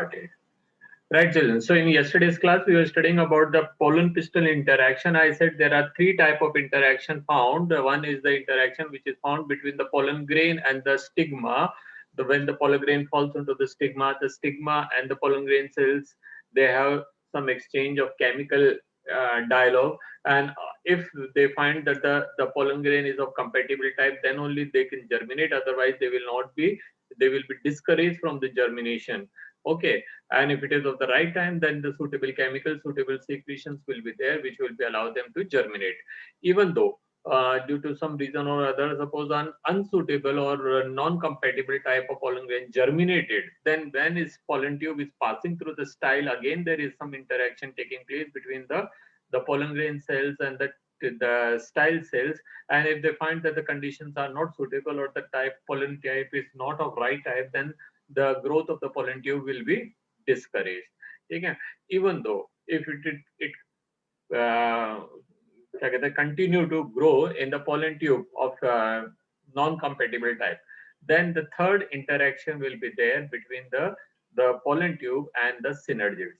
started. Right, children. So in yesterday's class, we were studying about the pollen pistil interaction. I said there are three type of interaction found. One is the interaction which is found between the pollen grain and the stigma. When the pollen grain falls into the stigma and the pollen grain cells, they have some exchange of chemical dialogue. And if they find that the pollen grain is of compatible type, then only they can germinate. Otherwise, they will not be. They will be discouraged from the germination. Okay, and if it is of the right time, then the suitable chemicals, suitable secretions will be there, which will be allow them to germinate. Even though due to some reason or other, suppose an unsuitable or non-compatible type of pollen grain germinated, then when its pollen tube is passing through the style, again there is some interaction taking place between the pollen grain cells and the style cells. And if they find that the conditions are not suitable or the pollen type is not of right type, then the growth of the pollen tube will be discouraged. Okay? Even though if it continue to grow in the pollen tube of non-compatible type, then the third interaction will be there between the pollen tube and the synergids.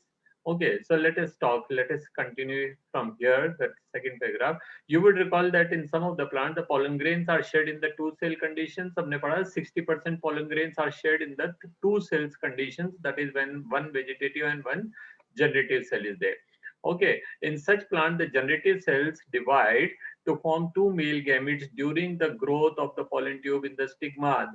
Okay, so let us continue from here, the second paragraph. You would recall that in some of the plants, the pollen grains are shared in the two cell conditions. हमने पढ़ा 60% pollen grains are shared in the two cells conditions. That is when one vegetative and one generative cell is there. Okay, in such plant, the generative cells divide to form two male gametes during the growth of the pollen tube in the stigma.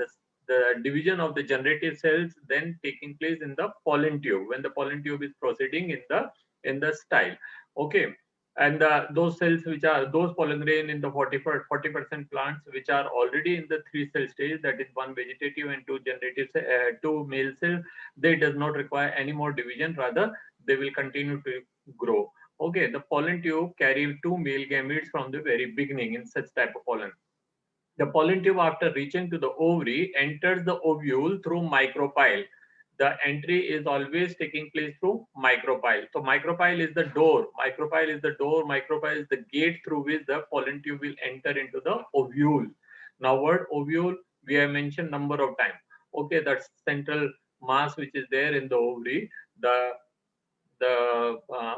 The division of the generative cells then taking place in the pollen tube when the pollen tube is proceeding in the style. Okay, and those cells which are those pollen grain in the 40% plants which are already in the three cell stage, that is one vegetative and two generative two male cells, they does not require any more division, rather they will continue to grow. Okay, the pollen tube carry two male gametes from the very beginning in such type of pollen. The pollen tube, after reaching to the ovary, enters the ovule through micropyle. The entry is always taking place through micropyle. So micropyle is the door. Micropyle is the door. Micropyle is the gate through which the pollen tube will enter into the ovule. Now, word ovule we have mentioned number of times. Okay, that's central mass which is there in the ovary. The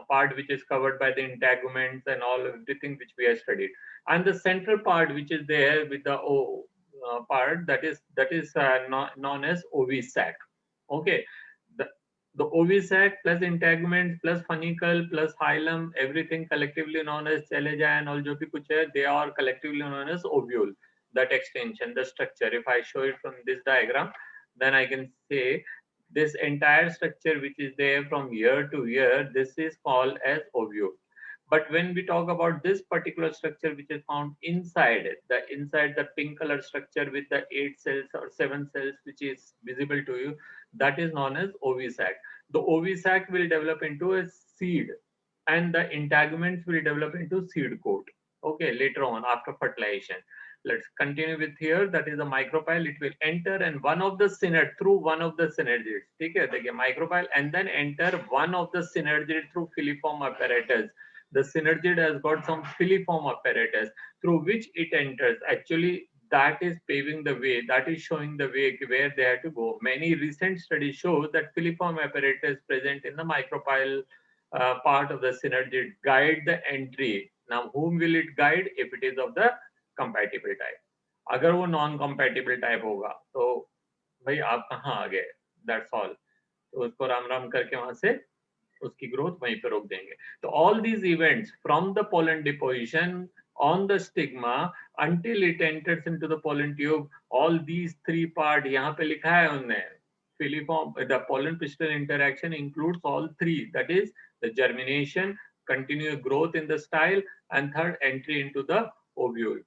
part which is covered by the integuments and all everything which we have studied, and the central part which is there with the O part, that is known as ovisac. Okay, the ovisac plus integuments plus funicle plus hilum, everything collectively known as chalaja and all jo bhi kuch hai, they are collectively known as ovule. That extension, the structure, if I show it from this diagram, then I can say this entire structure which is there from year to year, this is called as ovule. But when we talk about this particular structure which is found inside it, inside the pink color structure with the 8 cells or 7 cells which is visible to you, that is known as ovisac. The ovisac will develop into a seed and the integuments will develop into seed coat. Okay, later on after fertilization. Let's continue with here. That is the micropyle. It will enter and one of the synod through one of the synergids. Okay, the micropyle and then enter one of the synergid through filiform apparatus. The synergid has got some filiform apparatus through which it enters. Actually, that is paving the way. That is showing the way where they have to go. Many recent studies show that filiform apparatus present in the micropyle part of the synergid guide the entry. Now, whom will it guide? If it is of the compatible type. अगर वो non compatible type होगा तो भाई आप कहाँ आ गए, that's all. तो उसको राम राम करके वहां से उसकी ग्रोथ वहीं पे रोक देंगे. तो all these events from the pollen deposition on the stigma until it enters into the pollen tube, all these three part यहाँ पे लिखा है उन्होंने. Filiform, the pollen pistil interaction includes all three, that is the germination, continuous growth in the style, and third entry into the ovule.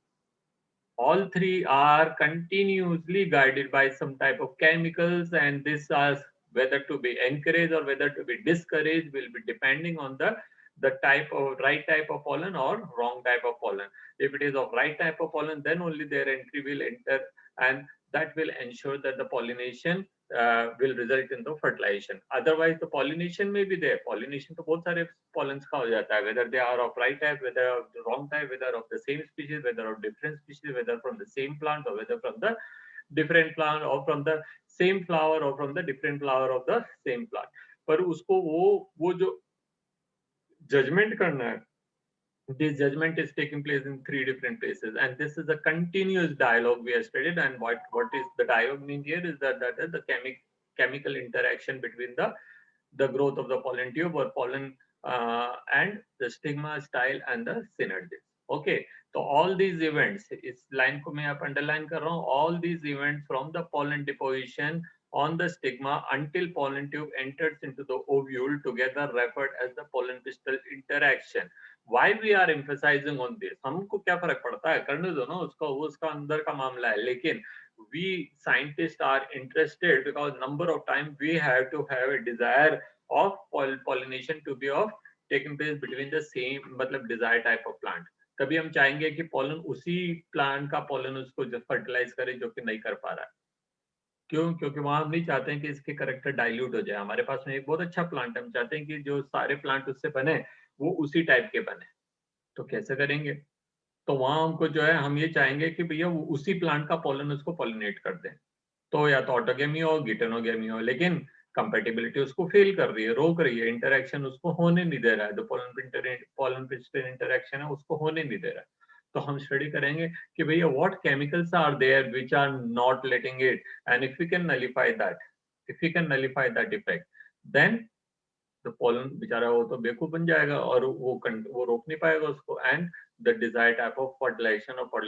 All three are continuously guided by some type of chemicals, and this is whether to be encouraged or whether to be discouraged will be depending on the type of right type of pollen or wrong type of pollen. If it is of right type of pollen, then only their entry will enter, and that will ensure that the pollination will result in the fertilization. Otherwise, the pollination may be there. Pollination to both सारे pollens का हो जाता है, whether they are of right type, whether of the wrong type, whether of the same species, whether of different species, whether from the same plant or whether from the different plant or from the same flower or from the different flower of the same plant. पर उसको वो जो judgment करना है, this judgment is taking place in 3 different places, and this is a continuous dialogue we have studied. And what is the dialogue mean here is that is the chemical interaction between the growth of the pollen tube or pollen and the stigma, style and the synergies. Okay, so all these events, इस line को मैं आप underline कर रहा हूँ, all these events from the pollen deposition on the stigma until pollen tube enters into the ovule together referred as the pollen pistil interaction. Why we are emphasizing on this? हमको क्या फर्क पड़ता है, करने दो ना उसको, वो उसका अंदर का मामला है, लेकिन we scientists are interested because number of times we have to have a desire of pollination to be of taking place between the same मतलब desired type of plant. कभी हम चाहेंगे कि pollen उसी plant का pollen उसको fertilize करे जो कि नहीं कर पा रहा है. क्यों? क्योंकि वहां हम नहीं चाहते हैं कि इसके करेक्टर डाइल्यूट हो जाए. हमारे पास में एक बहुत अच्छा प्लांट है, हम चाहते हैं कि जो सारे प्लांट उससे बने वो उसी टाइप के बने. तो कैसे करेंगे? तो वहां हमको जो है, हम ये चाहेंगे कि भैया वो उसी प्लांट का पोलन उसको पॉलिनेट कर दें. तो या तो ऑटोगेमी हो, गिटेनोगेमी हो, लेकिन कंपैटिबिलिटी उसको फेल कर रही है, रोक रही है, इंटरेक्शन उसको होने नहीं दे रहा है. जो पोलन पिस्टन इंटरेक्शन है उसको होने नहीं दे रहा है. तो हम स्टडी करेंगे कि भैया what chemicals are there which are not letting it, and if we can nullify that effect, then the pollen बेचारा वो तो बेवकूफ बन जाएगा और वो रोक नहीं पाएगा उसको, and the desired type of fertilization or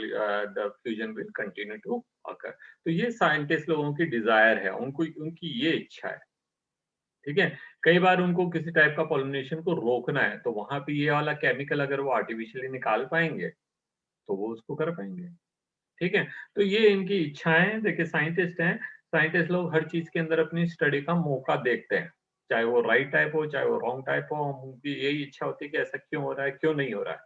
the fusion will continue to occur. तो ये साइंटिस्ट लोगों की डिजायर है, उनकी ये इच्छा है. ठीक है, कई बार उनको किसी टाइप का पॉलिनेशन को रोकना है, तो वहां पे ये वाला केमिकल अगर वो आर्टिफिशियली निकाल पाएंगे तो वो उसको कर पाएंगे. ठीक है, तो ये इनकी इच्छाएं. देखिए साइंटिस्ट हैं, साइंटिस्ट लोग हर चीज के अंदर अपनी स्टडी का मौका देखते हैं, चाहे वो राइट टाइप हो चाहे वो रॉन्ग टाइप हो. उनकी यही इच्छा होती है कि ऐसा क्यों हो रहा है, क्यों नहीं हो रहा है.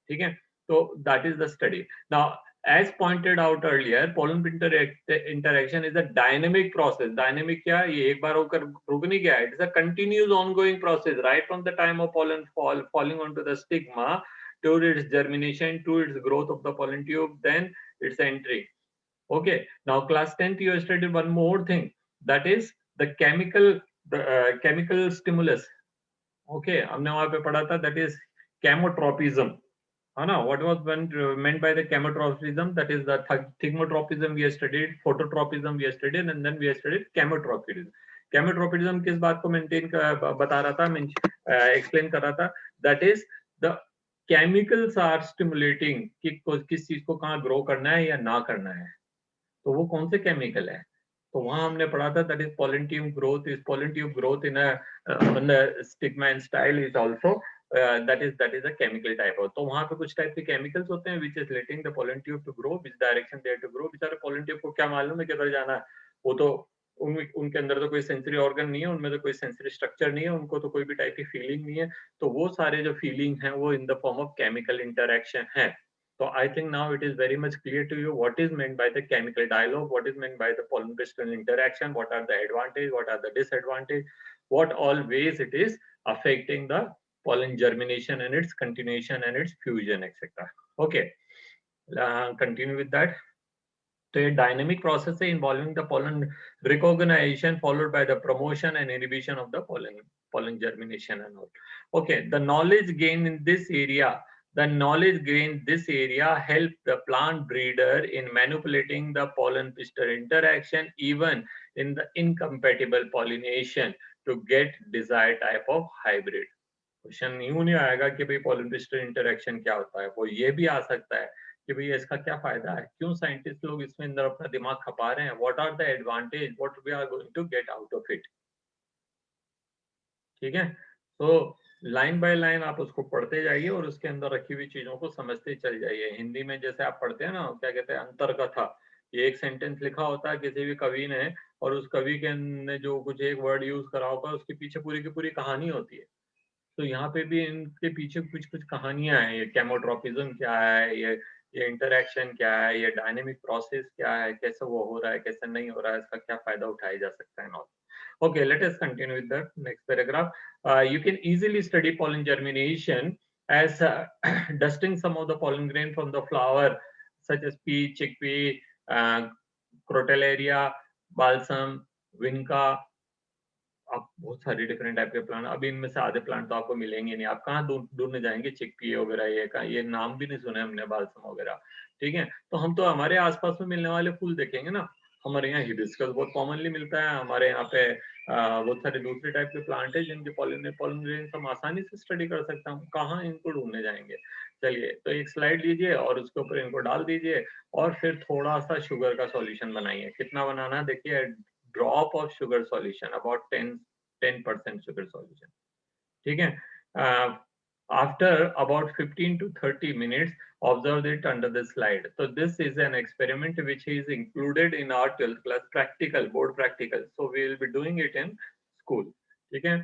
ठीक है, so that is the study. Now, as pointed out earlier, pollen interaction is a dynamic process. Dynamic क्या है? ये एक बार होकर रुक नहीं गया. It is a continuous ongoing process right from the time of pollen falling onto the stigma to its germination, to its growth of the pollen tube, then its entry. Okay, now class 10th you have studied one more thing, that is the chemical stimulus. Okay, हमने वहां पे पढ़ा था, that is chemotropism. What was meant by the chemotropism? That is the thigmotropism we have studied, phototropism we have studied, and then we have studied chemotropism. Chemotropism किस बात को maintain बता रहा था, एक्सप्लेन कर रहा था. That is the chemicals are stimulating कि किस चीज को कहाँ ग्रो करना है या ना करना है. तो वो कौन से केमिकल है? तो वहां हमने पढ़ा था, that is pollen tube growth. Is pollen tube growth in the stigma and style is also that is a chemical type of. तो वहां पे कुछ टाइप के केमिकल्स होते हैं which is letting the pollen tube to grow, which direction they have to grow. बेचारे pollen tube को क्या मालूम है किधर जाना है? वो तो उनके अंदर तो कोई सेंसरी ऑर्गन नहीं है, उनमें तो कोई सेंसरी स्ट्रक्चर नहीं है, उनको तो कोई भी टाइप की फीलिंग नहीं है. तो वो सारे जो फीलिंग है वो इन the form of chemical interaction है. So I think now it is very much clear to you what is meant by the chemical dialogue, what is meant by the pollen crystal interaction, what are the advantages, what are the disadvantages, what all ways it is affecting the pollen germination and its continuation and its fusion, etc. Okay, continue with that. So a dynamic process involving the pollen recognition followed by the promotion and inhibition of the pollen germination and all. Okay, the knowledge gained in this area. The knowledge gained this area help the plant breeder in manipulating the pollen pistil interaction even in the incompatible pollination to get desired type of hybrid. Question यूं नहीं आएगा कि भाई pollen pistil interaction क्या होता है, वो ये भी आ सकता है कि भैया इसका क्या फायदा है, क्यों साइंटिस्ट लोग इसमें अंदर अपना दिमाग खपा रहे हैं, what are the advantage, what we are going to get out of it. ठीक है, तो लाइन बाय लाइन आप उसको पढ़ते जाइए और उसके अंदर रखी हुई चीजों को समझते चल जाइए. हिंदी में जैसे आप पढ़ते हैं ना, क्या कहते हैं, अंतरकथा. ये एक सेंटेंस लिखा होता है किसी भी कवि ने, और उस कवि के ने जो कुछ एक वर्ड यूज करा होगा उसके पीछे पूरी की पूरी कहानी होती है. तो यहाँ पे भी इनके पीछे कुछ कुछ कहानियां हैं. ये केमोट्रोपिज्म क्या है, ये इंटरेक्शन क्या है, ये डायनेमिक प्रोसेस क्या है, कैसे वो हो रहा है, कैसे नहीं हो रहा है, इसका क्या फायदा उठाया जा सकता है. Not okay, let us continue with the next paragraph. You can easily study pollen germination as dusting some of the pollen grain from the flower such as pea, chickpea, crotalaria, balsam, vinca, आप बहुत सारे different type के plant, अभी इनमें से आधे plant तो आपको मिलेंगे नहीं, आप कहाँ ढूंढने जाएंगे, चिकपी वगैरह, ये नाम भी नहीं सुने हमने, बालसम वगैरह। ठीक है, तो हम तो हमारे आसपास में मिलने वाले फूल देखेंगे ना। हमारे यहाँ हिबिस्कस बहुत कॉमनली मिलता है, हमारे यहाँ पे बहुत सारे दूसरे टाइप के प्लांट है जिनके पॉलिनेशन हम आसानी से स्टडी कर सकते हैं, हम कहाँ इनको ढूंढने जाएंगे। चलिए, तो एक स्लाइड लीजिए और उसके ऊपर इनको डाल दीजिए, और फिर थोड़ा सा शुगर का सॉल्यूशन बनाइए। कितना बनाना है देखिए, drop of sugar solution, about 10% sugar solution. ठीक है, after about 15 to 30 minutes, observe it under the slide. So this is an experiment which is included in our 12th class practical, board practical. So we will be doing it in school. ठीक है,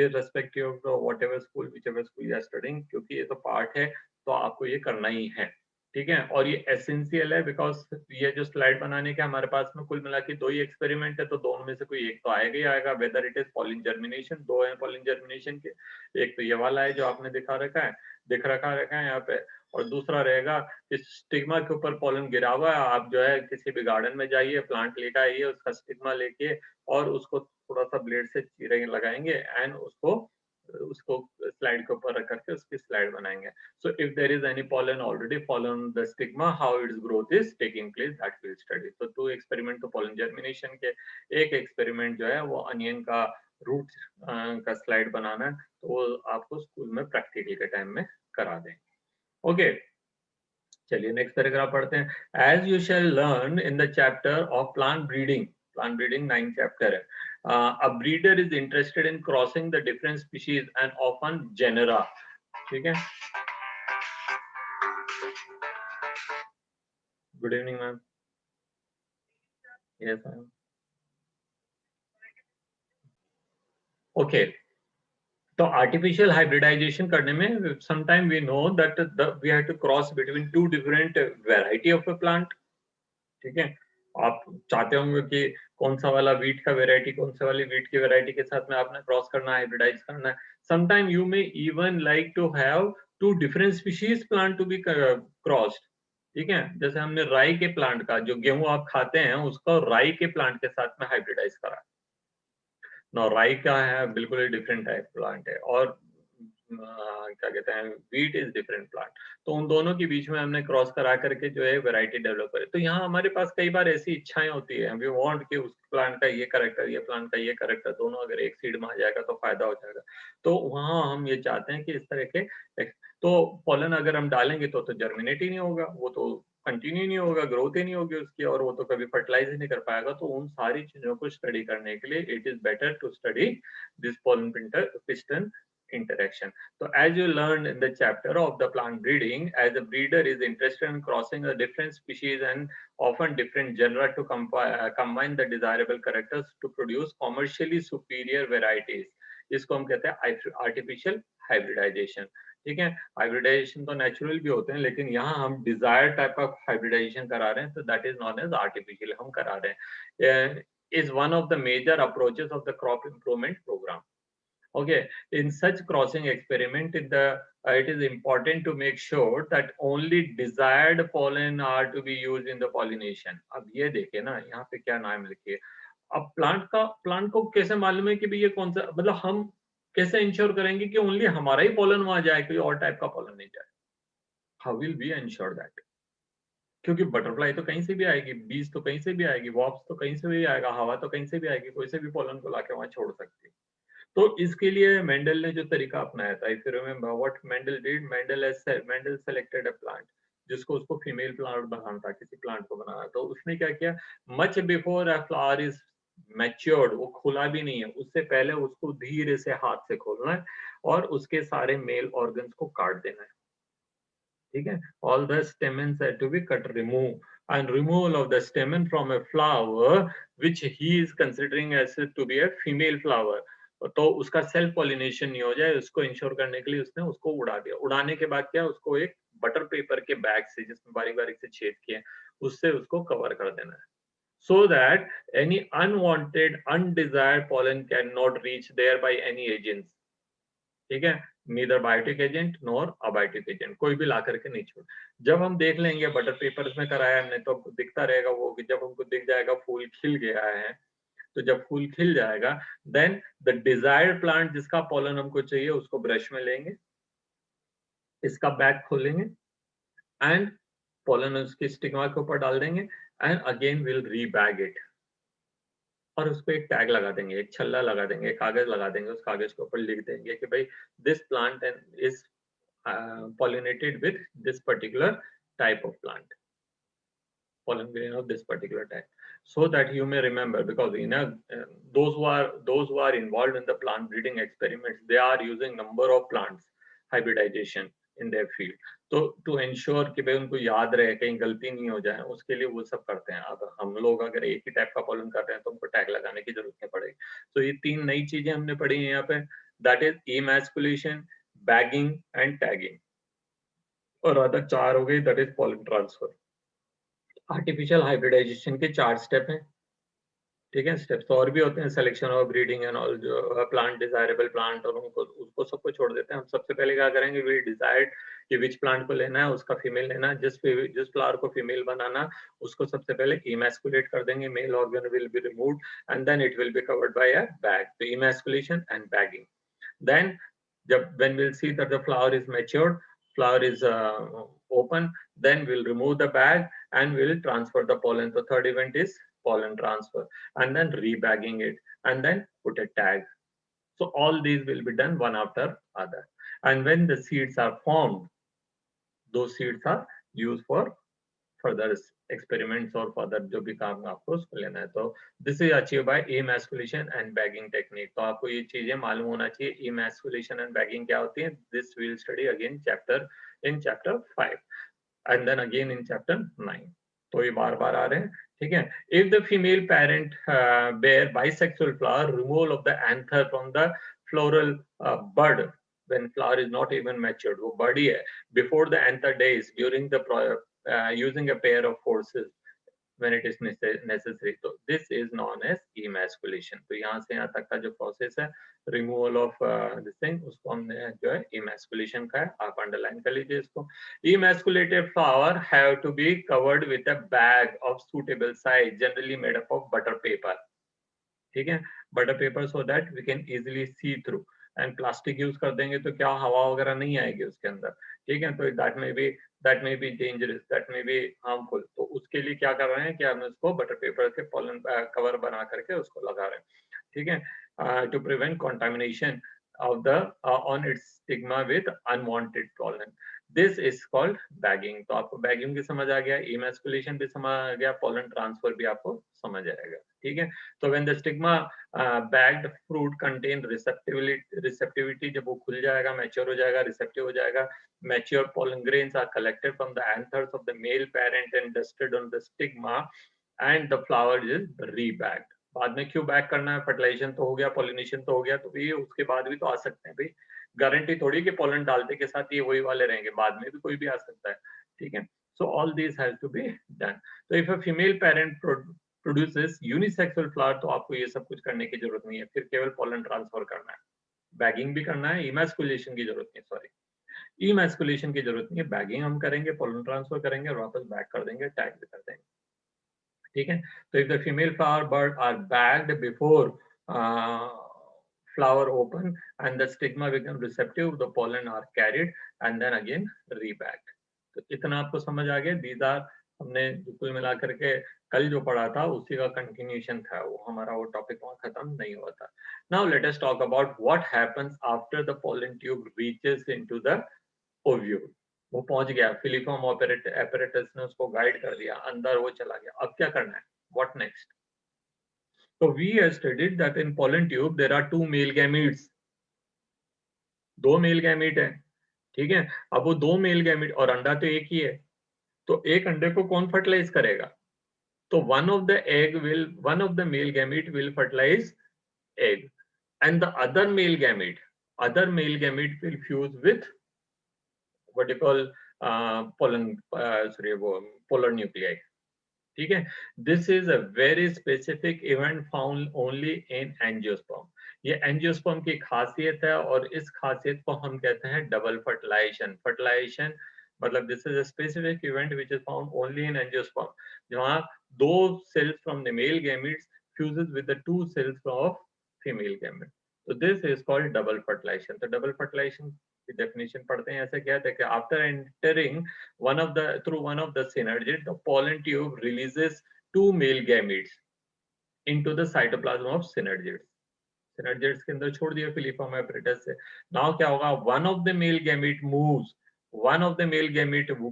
irrespective of whatever school, whichever school you are studying, क्योंकि ये तो part है, तो आपको ये करना ही है। ठीक है, और ये एसेंशियल है, बिकॉज ये जो स्लाइड बनाने के हमारे पास में कुल मिला के 2 ही एक्सपेरिमेंट है, तो दोनों में से कोई एक तो आएगा ही आएगा, whether it is pollen germination. 2 है पॉलिन जर्मिनेशन के, एक तो ये वाला है जो आपने दिख रखा है यहाँ पे, और दूसरा रहेगा इस स्टिग्मा के ऊपर पॉलन गिरा हुआ है। आप जो है किसी भी गार्डन में जाइए, प्लांट लेकर आइए, उसका स्टिग्मा लेके और उसको थोड़ा सा ब्लेड से चीरे लगाएंगे, एंड उसको स्लाइड के ऊपर रख करके उसकी स्लाइड बनाएंगे। So if there is any pollen already fallen on the stigma, how its growth is taking place, that we'll study. So 2 experiment तो pollen germination के, एक experiment जो है वो अनियन का रूट का स्लाइड बनाना है, तो वो आपको स्कूल में प्रैक्टिकल के टाइम में करा दें। ओके, चलिए नेक्स्ट पैराग्राफ पढ़ते हैं। As you shall learn in the chapter of plant breeding, 9 chapter है। A breeder is interested in crossing the different species and often genera. ठीक है, good evening ma'am. Yes, ma'am. Okay. तो artificial hybridization करने में sometime we know that we have to cross between 2 different variety of a plant. ठीक है, आप चाहते होंगे कि कौन सा वाला वीट का वैरायटी, कौन सा वाली वीट की वैरायटी के साथ में आपने क्रॉस करना है, हाइब्रिडाइज करना है। Sometime you may even like to have 2 different species plant to be crossed. ठीक है, जैसे हमने राई के प्लांट का, जो गेहूं आप खाते हैं, उसका राई के प्लांट के साथ में हाइब्रिडाइज करा। राई का है बिल्कुल ही डिफरेंट टाइप प्लांट है, और क्या कहते हैं, वीट इज डिफरेंट प्लांट। तो उन दोनों के बीच में हमने क्रॉस करा करके जो है वैरायटी डेवलप करे। तो यहाँ हमारे पास कई बार ऐसी इच्छाएं होती है, वी वांट कि उस प्लांट का ये कैरेक्टर, ये प्लांट का ये कैरेक्टर, दोनों अगर एक सीड में आ जाएगा तो फायदा हो जाएगा। तो वहाँ हम ये चाहते हैं कि इस तरह के, तो पॉलन अगर हम डालेंगे तो जर्मिनेट ही नहीं होगा, वो तो कंटिन्यू नहीं होगा, ग्रोथ ही नहीं होगी उसकी, और वो तो कभी फर्टिलाइज ही नहीं कर पाएगा। तो उन सारी चीजों को स्टडी करने के लिए it is better to study this pollen piston interaction. So as you learned in the chapter of the plant breeding, as a breeder is interested in crossing a different species and often different genera to combine the desirable characters to produce commercially superior varieties. इसको हम कहते हैं artificial hybridisation. ठीक है, hybridisation तो natural भी होते हैं, लेकिन यहाँ हम डिजायर टाइप ऑफ हाइब्रिडाइजेशन करा रहे हैं, तो that is known as artificial हम करा रहे हैं। Is one of the major approaches of the crop improvement programme. Okay, in such crossing experiment, it is important to make sure that only desired pollen are to be used in the pollination. अब ये देखिए ना, यहाँ पे क्या नाम लिखिए। अब प्लांट को कैसे मालूम है कि भाई ये कौन सा, मतलब हम कैसे इंश्योर करेंगे कि ओनली हमारा ही पॉलन वहां जाए, कोई और टाइप का पॉलन नहीं जाए? How will we ensure that? क्योंकि बटरफ्लाई तो कहीं से भी आएगी, बीज तो कहीं से भी आएगी, वॉप्स तो कहीं से भी आएगा, हवा तो कहीं से भी आएगी, कोई से भी पॉलन को लाके वहां छोड़ सकती है। तो इसके लिए मेंडल ने जो तरीका अपनाया था, if you remember what Mendel did, Mendel selected a plant, जिसको उसको फीमेल प्लांट बनाना था, किसी प्लांट को बनाना, तो उसने क्या किया, much before a flower is matured, वो खुला भी नहीं है, उससे पहले उसको धीरे से हाथ से खोलना है और उसके सारे मेल ऑर्गन्स को काट देना है। ठीक है, all the stamens are to be cut, remove, and removal of the stamen from a flower which he is considering as to be a female flower, तो उसका सेल्फ पॉलिनेशन नहीं हो जाए, उसको इंश्योर करने के लिए उसने उसको उड़ा दिया। उड़ाने के बाद क्या, उसको एक बटर पेपर के बैग से, जिसमें बारीक बारीक से छेद किए, उससे उसको कवर कर देना है, so that any unwanted undesired pollen cannot reach there by any agents. ठीक है, neither biotic agent nor abiotic agent, कोई भी ला करके नहीं छोड़। जब हम देख लेंगे बटर पेपर्स में कराया हमने तो हमको दिखता रहेगा वो, कि जब हमको दिख जाएगा फूल खिल गया है, तो जब फूल खिल जाएगा देन द डिजायर्ड प्लांट जिसका पॉलन हमको चाहिए उसको ब्रश में लेंगे, इसका बैग खोलेंगे एंड पॉलन उसकी स्टिग्मा के ऊपर डाल देंगे and again will Rebag it, और उस पर एक टैग लगा देंगे, एक छल्ला लगा देंगे, एक कागज लगा देंगे, उस कागज के ऊपर लिख देंगे कि भाई this plant is pollinated with this particular type of plant, pollen grain of this particular type, so that you may remember, because those who are involved in the plant breeding experiments, they are using number of plants hybridization in their field, तो to ensure कि भाई उनको याद रहे, कहीं गलती नहीं हो जाए, उसके लिए वो सब करते हैं। अब हम लोग अगर एक ही टाइप का पॉलन कर रहे हैं तो उनको टैग लगाने की जरूरत नहीं पड़ेगी। तो ये तीन नई चीजें हमने पढ़ी हैं यहाँ पे, that is emasculation, bagging and tagging, और अदर चार हो गई, that is pollen transfer. Artificial hybridization के 4 स्टेप हैं, ठीक है। स्टेप्स तो और भी होते हैं, सिलेक्शन और ब्रीडिंग एंड ऑल, जो प्लांट डिजायरेबल प्लांट, और उनको उसको सबको छोड़ देते हैं। हम सबसे पहले क्या करेंगे, वी डिसाइड कि विच प्लांट को लेना है, उसका फीमेल लेना है, जिस फ्लावर को फीमेल बनाना उसको सबसे पहले इमैस्कुलेट कर देंगे, male organ will be removed and then it will be covered by a bag, तो emasculation and bagging. Then when we'll see that the flower is matured, flower is open, then we'll remove the bag and we'll transfer the pollen. The third event is pollen transfer, and then rebagging it, and then put a tag. So all these will be done one after other. And when the seeds are formed, those seeds are used for further experiments or further जो भी काम आपको उसको लेना है। तो this is achieve by emasculation and bagging technique. तो आपको ये चीजें मालूम होना चाहिए, इमैस्कुलेशन एंड बैगिंग क्या होती है। This will study again in chapter 5 and then again in chapter 9। तो ये बार बार आ रहे हैं, ठीक है। If the female parent bear bisexual flower, removal of the anther from the floral bud when flower is not even matured, वो bud ही है, before the anther days, during the using a pair of forces when it is necessary, तो this is known as emasculation। तो यहाँ से यहाँ तक का जो प्रोसेस है रिमूवल ऑफ दिस थिंग, उसको हमने जो है emasculation का है, आप अंडरलाइन कर लीजिए इसको। Emasculated flower have to be covered with a bag of suitable size, generally made up of butter paper, ठीक है, butter paper, so that we can easily see through. And plastic use कर देंगे तो क्या हवा वगैरह नहीं आएगी उसके अंदर, ठीक है, तो दैट में बी डेंजरस, दैट में बी हार्मफुल। तो उसके लिए क्या कर रहे हैं कि हम उसको बटर पेपर के पॉलन कवर बना करके उसको लगा रहे हैं, ठीक है, to prevent contamination of the on its stigma with unwanted pollen. This is called bagging। तो आपको बैगिंग भी समझ आ गया, इमैस्कुलेशन भी समझ आ गया, pollen ट्रांसफर भी आपको समझ आएगा, ठीक है। तो when the stigma bagged fruit contain receptivity, जब वो खुल जाएगा, मैच्योर हो जाएगा, रिसेप्टिव हो जाएगा, mature pollen grains are collected from the anthers of the male parent and dusted on the stigma and the flower is rebagged। बाद में क्यों बैक करना है, फर्टिलाइजेशन तो हो गया, पॉलिनेशन तो हो गया, तो ये उसके बाद भी तो आ सकते हैं भाई, गारंटी थोड़ी कि पॉलन डालते के साथ ये वही वाले रहेंगे, बाद में भी कोई भी आ सकता है, ठीक है। So all this has to be done. तो if a female parent produces unisexual flower, तो आपको ये सब कुछ करने की जरूरत नहीं है, फिर केवल पॉलन ट्रांसफर करना है, बैगिंग भी करना है, इमैस्कुलेशन की जरूरत नहीं, सॉरी, इमैस्कुलेशन की जरूरत नहीं है, बैगिंग हम करेंगे, पॉलन ट्रांसफर करेंगे और वापस बैक कर देंगे, टैग भी कर देंगे, ठीक है। तो if the female flower bud are bagged before flower open and the stigma become receptive, the pollen are carried and then again rebagged। तो इतना आपको समझ आ गया। These are हमने कुल मिला करके कल जो पढ़ा था उसी का कंटिन्यूएशन था, वो हमारा वो टॉपिक वहाँ खत्म नहीं हुआ था। Now let us talk about what happens after the pollen tube reaches into the ovule। वो पहुंच गया, फिलीफॉर्म apparatus ने उसको गाइड कर दिया, अंदर वो चला गया, अब क्या करना है, what next? So we have studied that in pollen tube there are two male gametes, दो मेल गैमीट है, ठीक है। अब वो दो मेल गैमीट और अंडा तो एक ही है, तो एक अंडे को कौन फर्टिलाइज करेगा, तो one of the male gamete will fertilize egg and the other male gamete will fuse with what you call polar nuclei, ठीक है। This is a very specific event found only in angiosperm. ये angiosperm की खासियत है और इस खासियत को हम कहते हैं डबल फर्टिलाइजेशन। फर्टिलाइजेशन मतलब this is a specific event which is found only in angiosperm, जहां दो cells from the male gametes fuses with the two cells of female gamete. तो this is called double fertilization. तो double fertilization की definition पढ़ते हैं। ऐसे क्या है, after entering one of the through one of the synergids, the pollen tube releases two male gametes into the cytoplasm of synergids. Synergids के अंदर छोड़ दिया फिलिफॉर्म apparatus से। Now क्या होगा, one of the male gamete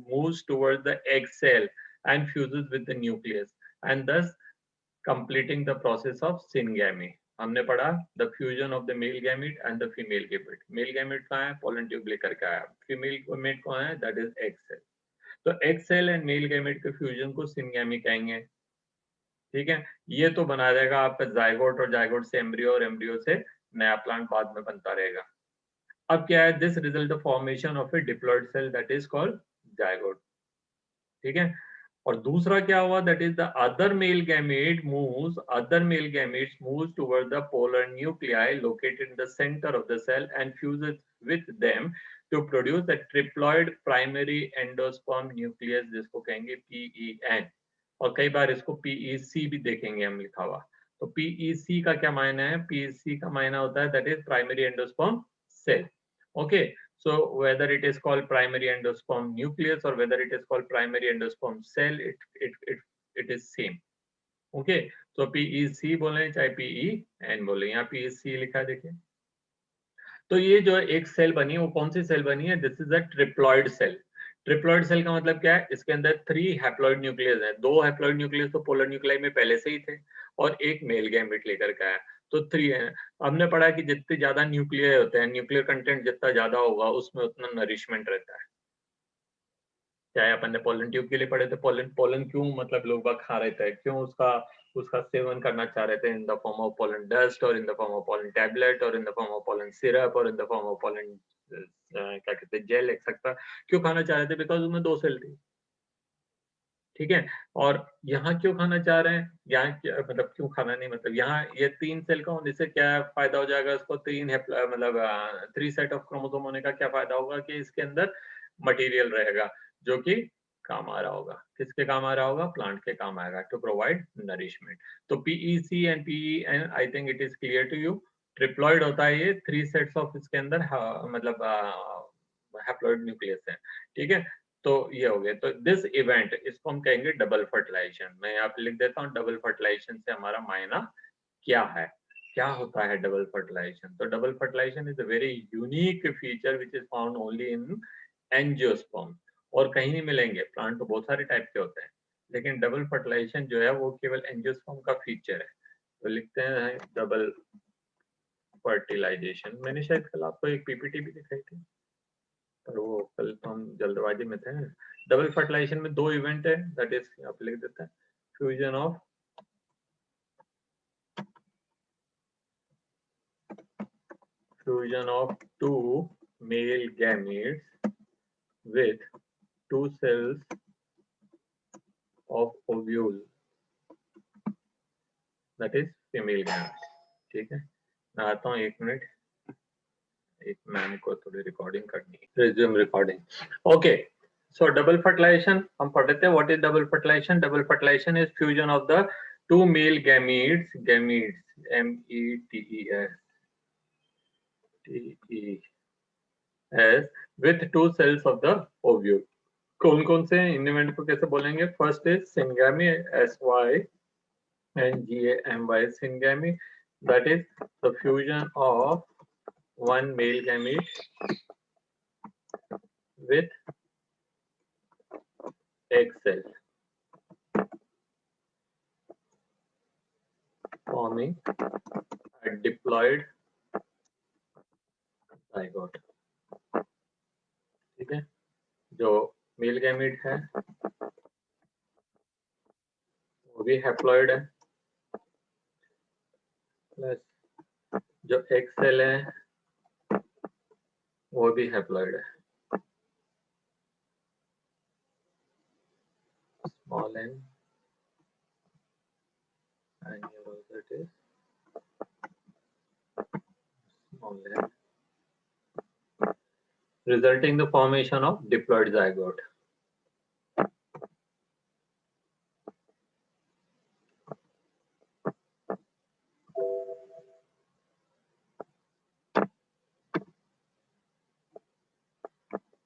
moves towards the egg cell and fuses with the nucleus and thus completing the process of syngamy. हमने पढ़ा the fusion of the male gamete and the female gamete. Male gamete कहाँ है, pollen tube लेकर के आया। Female gamete कौन है, that is egg cell. तो egg cell and male gamete के फ्यूजन को syngamy कहेंगे। ठीक है, ये तो बना देगा आपका जायगोट और जायगोट से एम्ब्रियो और एम्ब्रियो से नया प्लांट बाद में बनता रहेगा। अब क्या है, this result the formation of a diploid cell that is called zygote. ठीक है, और दूसरा क्या हुआ, that is the other male gametes moves toward the polar nuclei located in the centre of the cell and fuses with them to produce a triploid primary endosperm nucleus, जिसको कहेंगे PEN, और कई बार इसको PEC भी देखेंगे हम लिखा हुआ। तो PEC का क्या मायना है, PEC का मायना होता है that is primary endosperm cell. Okay, so whether it is called primary endosperm nucleus or whether it is called primary endosperm cell, it is same. Okay, so PEC बोले चाहे PEN बोले, यहाँ PEC लिखा है देखिए। तो ये जो एक सेल बनी है वो कौन सी सेल बनी है, this is a triploid cell. Triploid cell का मतलब क्या है, इसके अंदर 3 हैप्लॉइड न्यूक्लियस है। 2 हैप्लॉइड न्यूक्लियस तो पोलर न्यूक्लियाई में पहले से ही थे और एक मेल गैमेट लेकर के आया, तो 3 है। हमने पढ़ा कि जितने ज्यादा न्यूक्लियर होते हैं, न्यूक्लियर कंटेंट जितना ज्यादा होगा उसमें उतना नरिशमेंट रहता है। चाहे अपन ने पोलन ट्यूब के लिए पढ़े थे, पोलन पोलन क्यों मतलब लोग बाग खा रहे थे, क्यों उसका उसका सेवन करना चाह रहे थे, in the form of pollen dust और in the form of pollen tablet और in the form of pollen syrup और in the form of pollen क्या कहते हैं जेल एक्सेट्रा, क्यों खाना चाह रहे थे, बिकॉज उसमें 2 सेल थी। ठीक है, और यहाँ क्यों खाना चाह रहे हैं, यहाँ मतलब क्यों खाना नहीं, मतलब यहाँ ये 3 सेल का होने से क्या फायदा हो जाएगा इसको, 3 है मतलब 3 सेट ऑफ क्रोमोसोम होने का क्या फायदा होगा कि इसके अंदर मटेरियल रहेगा जो कि काम आ रहा होगा। किसके काम आ रहा होगा, प्लांट के काम आएगा, टू प्रोवाइड नरिशमेंट। तो PEC and PEN I think it is clear to you. Triploid होता है ये, 3 सेट्स ऑफ इसके अंदर मतलब हैप्लॉइड न्यूक्लियस है। ठीक है, तो ये हो गया। तो दिस इवेंट, इसको हम कहेंगे डबल फर्टिलाइजेशन। मैं यहाँ पे लिख देता हूँ डबल फर्टिलाइजेशन से हमारा मायना क्या है, क्या होता है डबल फर्टिलाइजेशन। तो double fertilization is a very unique feature which is found only in angiosperm, और कहीं नहीं मिलेंगे। प्लांट तो बहुत सारे टाइप के होते हैं, लेकिन डबल फर्टिलाइजेशन जो है वो केवल एंजियोस्पर्म का फीचर है। तो लिखते हैं डबल फर्टिलाइजेशन। मैंने शायद कल आपको एक PPT भी दिखाई थी, पर वो कल तो हम जल्दबाजी में थे। डबल फर्टिलाइजेशन में 2 इवेंट है, दैट इज आप लिख देते हैं fusion of 2 male gametes with 2 cells of ovule, that is female gametes। ठीक है, मैं आता हूँ 1 मिनट, एक मैम को थोड़ी रिकॉर्डिंग करनी है, resume recording. Okay, so double fertilization हम पढ़ रहे थे। what is double fertilization? Double fertilization is fusion of the 2 male gametes METES with 2 cells of the ovule। कौन कौन से इन इवेंट को कैसे बोलेंगे, first is syngamy, SYNGAMY, syngamy, that is the fusion of one male gamete with egg cell forming a diploid zygote। ठीक है, जो male gamete है वो भी हैप्लॉइड है, प्लस जो एग सेल है वो भी हैप्लॉइड है, small n and here also it is only, resulting the formation of diploid zygote.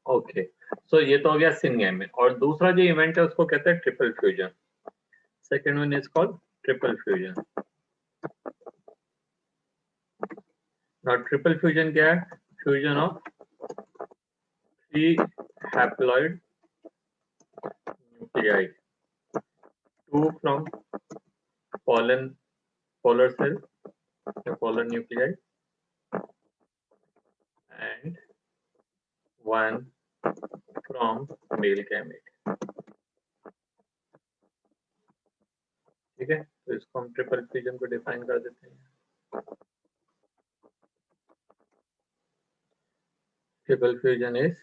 Okay, so ये तो हो गया सिनगैम में। और दूसरा जो इवेंट है उसको कहते हैं triple fusion. Second one is called triple fusion. Now triple fusion क्या है? Fusion of 3 haploid nuclei, 2 from polar cell, polar nuclei, and 1 from male gamete। ठीक है, तो इसको हम ट्रिपल फ्यूजन को डिफाइन कर देते हैं। ट्रिपल फ्यूजन इज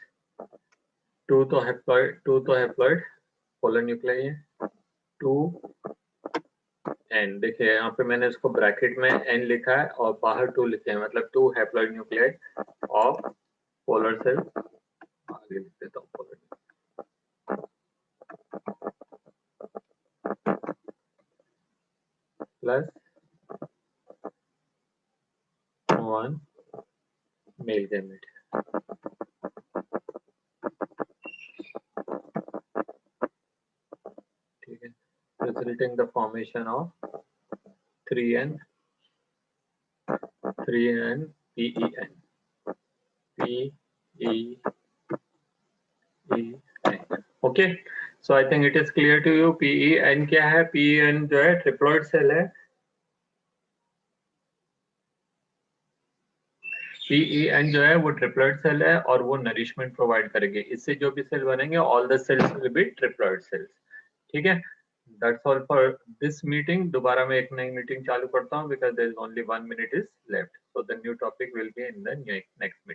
2 तो हैप्लॉइड पोलर न्यूक्लियाई है, 2 एन। देखिए यहाँ पे मैंने इसको ब्रैकेट में एन लिखा है और बाहर 2 लिखे हैं, मतलब 2 haploid nuclei of polar cell. आगे लिख देता हूँ पोलर प्लस 1 मेल गैमेट। ठीक है, resulting the formation of 3N PEN PEN। Okay, so I think it is clear to you. PEN क्या है? PEN जो है ट्रिप्लॉइड सेल है। PEN जो है वो ट्रिप्लॉइड सेल है और वो नरिशमेंट प्रोवाइड करेंगे। इससे जो भी सेल बनेंगे all the cells will be triploid cells. ठीक है, that's all for this meeting. दोबारा मैं एक नई मीटिंग चालू करता हूँ because there is only 1 minute is left, so the new topic will be in the next